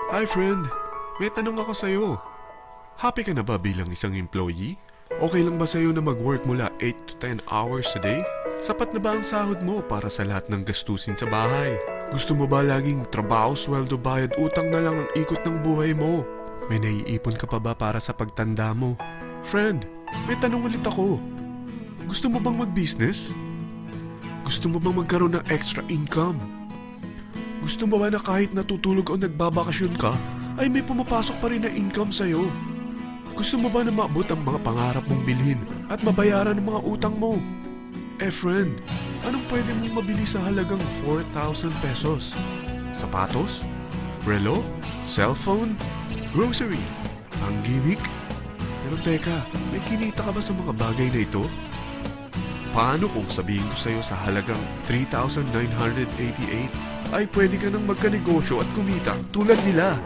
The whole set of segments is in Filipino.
Hi friend, may tanong ako sa'yo. Happy ka na ba bilang isang employee? Okay lang ba sa'yo na mag-work mula 8 to 10 hours a day? Sapat na ba ang sahod mo para sa lahat ng gastusin sa bahay? Gusto mo ba laging trabaho, sweldo, bayad, utang na lang ang ikot ng buhay mo? May naiipon ka pa ba para sa pagtanda mo? Friend, may tanong ulit ako. Gusto mo bang mag-business? Gusto mo bang magkaroon ng extra income? Gusto mo ba na kahit natutulog o nagbabakasyon ka, ay may pumapasok pa rin na income sa'yo? Gusto mo ba na maabot ang mga pangarap mong bilhin at mabayaran ang mga utang mo? Friend, anong pwede mong mabili sa halagang 4,000 pesos? Sapatos? Relo? Cellphone? Grocery? Ang gimmick? Pero teka, may kinita ka ba sa mga bagay na ito? Paano kung sabihin ko sa'yo sa halagang 3,988 ay pwede ka nang magkanegosyo at kumita tulad nila?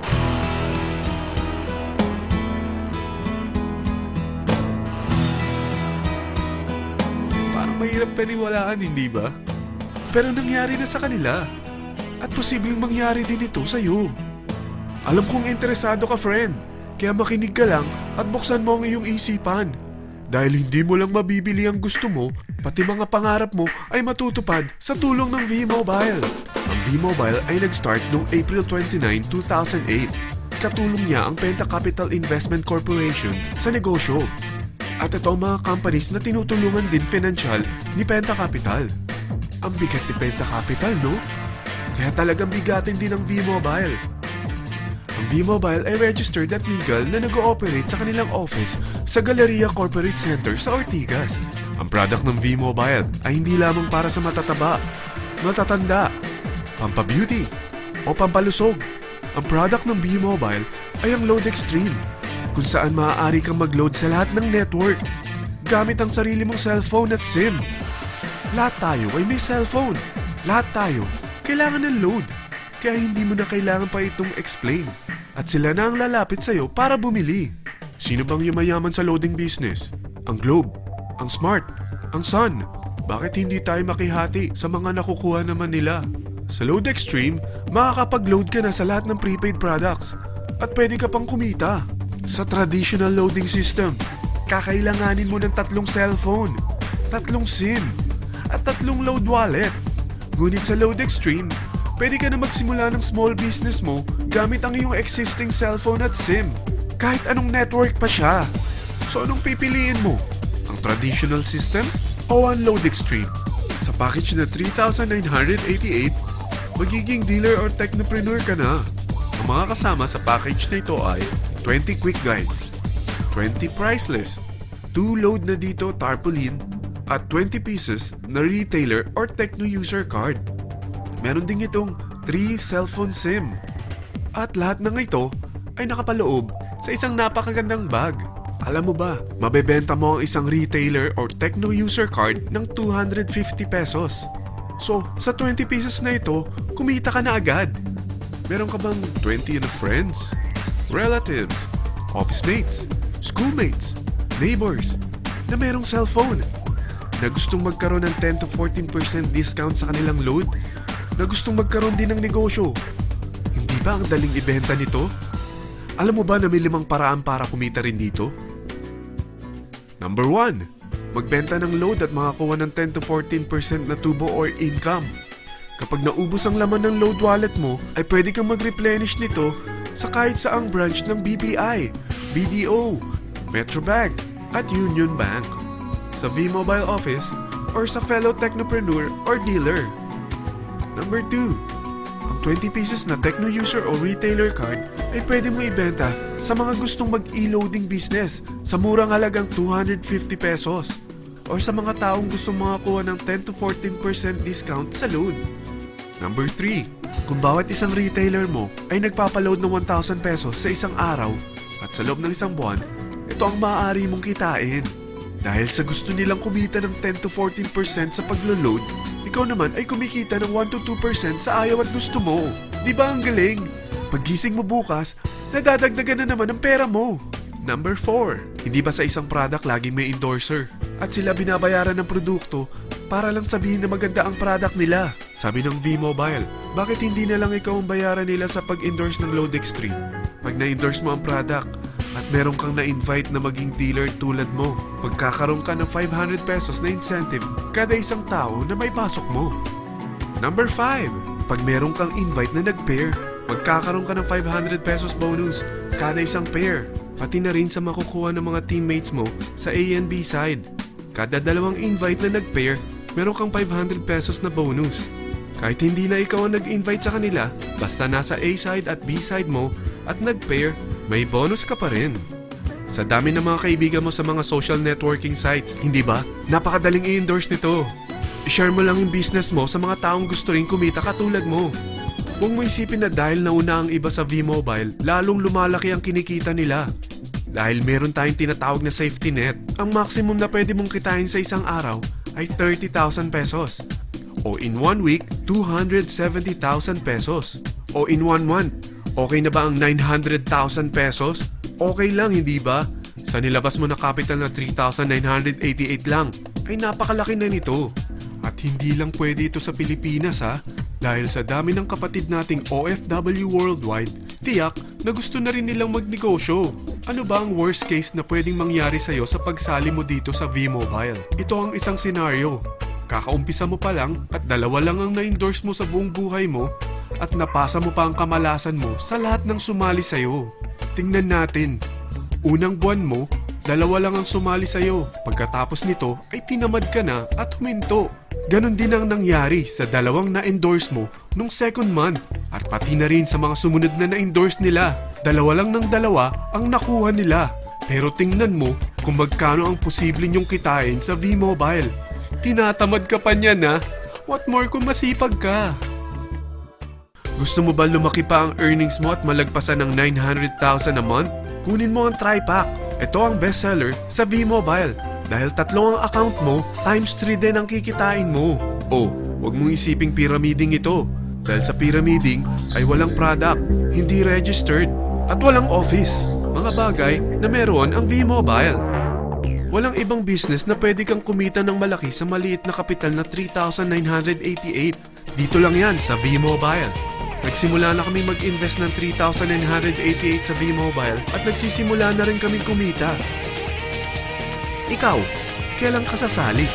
Parang mahirap paniwalaan, hindi ba? Pero nangyari na sa kanila. At posibleng mangyari din ito sa'yo. Alam kong interesado ka, friend. Kaya makinig ka lang at buksan mo ang iyong isipan. Dahil hindi mo lang mabibili ang gusto mo, pati mga pangarap mo ay matutupad sa tulong ng V-Mobile. Ang V-Mobile ay nag-start noong April 29, 2008. Katulong niya ang Penta Capital Investment Corporation sa negosyo. At ito ang mga companies na tinutulungan din financial ni Penta Capital. Ang bigat ni Penta Capital, no? Kaya talagang bigatin din ang V-Mobile. Ang V-Mobile ay registered at legal na nag-ooperate sa kanilang office sa Galleria Corporate Center sa Ortigas. Ang product ng V-Mobile ay hindi lamang para sa matataba, matatanda, pampabeauty, o pampalusog. Ang product ng V-Mobile ay ang Load Extreme, kung saan maaari kang mag-load sa lahat ng network gamit ang sarili mong cellphone at SIM. Lahat tayo ay may cellphone. Lahat tayo kailangan ng load. Kaya hindi mo na kailangan pa itong explain. At sila na ang lalapit sa'yo para bumili. Sino bang yumayaman sa loading business? Ang Globe, ang Smart, ang Sun. Bakit hindi tayo makihati sa mga nakukuha naman nila? Sa Load Extreme, makakapag-load ka na sa lahat ng prepaid products. At pwede ka pang kumita. Sa traditional loading system, kakailanganin mo ng 3 cellphone, 3 SIM, at 3 load wallet. Ngunit sa Load Extreme, pwede ka na magsimula ng small business mo gamit ang iyong existing cellphone at SIM. Kahit anong network pa siya. So anong pipiliin mo? Ang traditional system o ang Load Extreme? Sa package na 3,988, magiging dealer or technopreneur ka na. Ang mga kasama sa package na ito ay 20 quick guides, 20 price list, 2 load na dito tarpaulin, at 20 pieces na retailer or techno user card. Meron din itong 3 cellphone SIM. At lahat ng ito ay nakapaloob sa isang napakagandang bag. Alam mo ba, mabebenta mo ang isang retailer or techno user card ng 250 pesos. So, sa 20 pieces na ito, kumita ka na agad. Meron ka bang 20 friends, relatives, office mates, schoolmates, neighbors na merong cellphone? Na gustong magkaroon ng 10 to 14% discount sa kanilang load? Na gustong magkaroon din ng negosyo? Hindi ba ang daling ibenta nito? Alam mo ba na may 5 paraan para kumita rin dito? Number 1. Magbenta ng load at makakuha ng 10 to 14% na tubo or income. Kapag naubos ang laman ng load wallet mo, ay pwede kang mag-replenish nito sa kahit saang branch ng BPI, BDO, Metrobank, at Union Bank, sa V-Mobile office, or sa fellow technopreneur or dealer. Number 2. Ang 20 pieces na techno user o retailer card ay pwede mo ibenta sa mga gustong mag-e-loading business sa murang halagang 250 pesos or sa mga taong gustong makakuha ng 10 to 14% discount sa load. Number 3. Kung bawat isang retailer mo ay nagpapaload ng 1,000 pesos sa isang araw at sa loob ng isang buwan, ito ang maaari mong kitain. Dahil sa gusto nilang kumita ng 10 to 14% sa paglo-load, ikaw naman ay kumikita ng 1 to 2% sa ayaw at gusto mo. Di ba ang galing? Paggising mo bukas, nadadagdagan na naman ang pera mo. Number 4. Hindi ba sa isang product laging may endorser? At sila binabayaran ng produkto para lang sabihin na maganda ang product nila. Sabi ng V-Mobile, bakit hindi na lang ikaw ang bayaran nila sa pag-endorse ng Load Extreme? Pag na-endorse mo ang product at meron kang na-invite na maging dealer tulad mo, magkakaroon ka ng 500 pesos na incentive kada isang tao na may pasok mo. Number 5. Pag meron kang invite na nag-pair, magkakaroon ka ng 500 pesos bonus kada isang pair, pati na rin sa makukuha ng mga teammates mo sa A and B side. Kada dalawang invite na nag-pair, meron kang 500 pesos na bonus. Kahit hindi na ikaw ang nag-invite sa kanila, basta nasa A side at B side mo at nag-pair, may bonus ka pa rin. Sa dami ng mga kaibigan mo sa mga social networking sites, hindi ba? Napakadaling i-endorse nito. I-share mo lang yung business mo sa mga taong gusto rin kumita katulad mo. Huwag mo isipin na dahil nauna ang iba sa V-Mobile, lalong lumalaki ang kinikita nila. Dahil meron tayong tinatawag na safety net, ang maximum na pwede mong kitain sa isang araw ay 30,000 pesos. O in 1 week, 270,000 pesos. O in 1 month, okay na ba ang 900,000 pesos? Okay lang, hindi ba? Sa nilabas mo na capital na 3,988 lang, ay napakalaki na nito. At hindi lang pwede ito sa Pilipinas ha, dahil sa dami ng kapatid nating OFW worldwide, tiyak na gusto na rin nilang magnegosyo. Ano ba ang worst case na pwedeng mangyari sa'yo sa pagsali mo dito sa V-Mobile? Ito ang isang senaryo. Kakaumpisa mo pa lang at dalawa lang ang na-endorse mo sa buong buhay mo at napasa mo pa ang kamalasan mo sa lahat ng sumali sa'yo. Tingnan natin. Unang buwan mo, dalawa lang ang sumali sa'yo. Pagkatapos nito ay tinamad ka na at huminto. Ganon din ang nangyari sa dalawang na-endorse mo nung second month at pati na rin sa mga sumunod na na-endorse nila. Dalawa lang ng dalawa ang nakuha nila. Pero tingnan mo kung magkano ang posible nyong kitain sa V-Mobile. Tinatamad ka pa niyan ha? What more kung masipag ka? Gusto mo ba lumaki pa ang earnings mo at malagpasan ng 900,000 a month? Kunin mo ang TriPack. Ito ang bestseller sa V-Mobile. Dahil 3 ang account mo, times 3 din ang kikitain mo. Oh, huwag mong isiping pyramiding ito. Dahil sa pyramiding ay walang product, hindi registered, at walang office. Mga bagay na meron ang V-Mobile. Walang ibang business na pwede kang kumita ng malaki sa maliit na kapital na 3,988. Dito lang yan sa V-Mobile. Nagsimula na kami mag-invest ng 3,988 sa V-Mobile at nagsisimula na rin kami kumita. Ikaw, kailan ka sasali?